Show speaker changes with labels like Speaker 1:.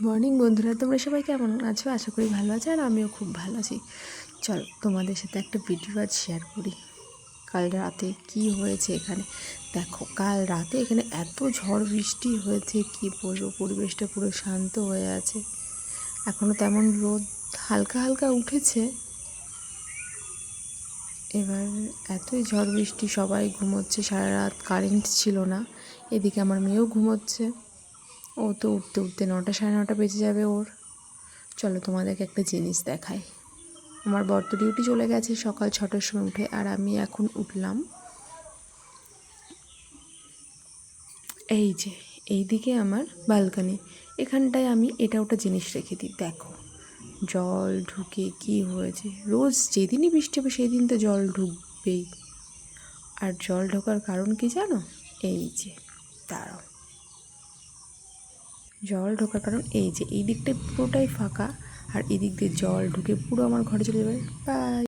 Speaker 1: Morning বন্ধুরা, তোমরা সবাই কেমন আছো? আশা করি ভালো আছো, আর আমিও খুব ভালো আছি। চলো তোমাদের সাথে একটা ভিডিও আজ শেয়ার করি। কাল রাতে কি হয়েছে এখানে দেখো। কাল রাতে এখানে এত ঝড় বৃষ্টি হয়েছে, কি বলবো, পরিবেশটা পুরো শান্ত হয়ে আছে। এখনও তেমন রোদ হালকা হালকা উঠেছে। এবার এতই ঝড় বৃষ্টি, সবাই ঘুমোচ্ছে, সারা রাত কারেন্ট ছিল না। এদিকে আমার মেয়েও ঘুমোচ্ছে। ও তো উঠতে উঠতে 9টা সাড়ে 9টা বেজে যাবে ওর। চলো তোমাদেরকে একটা জিনিস দেখাই। আমার বর তো ডিউটি চলে গেছে সকাল 6টার সময় উঠে, আর আমি এখন উঠলাম। এই যে এইদিকে আমার ব্যালকনি, এখানটায় আমি এটা ওটা জিনিস রেখে দিই। দেখো জল ঢুকে কি হয়েছে। রোজ যেদিনই বৃষ্টি হবে সেই দিন তো জল ঢুকবেই। আর জল ঢোকার কারণ কি জানো? এই যে দাঁড়াও, জল ঢোকার কারণ এই যে এই দিকটা পুরোটাই ফাঁকা, আর এই দিক দিয়ে জল ঢুকে পুরো আমার ঘরে চলে যাবে। বাই।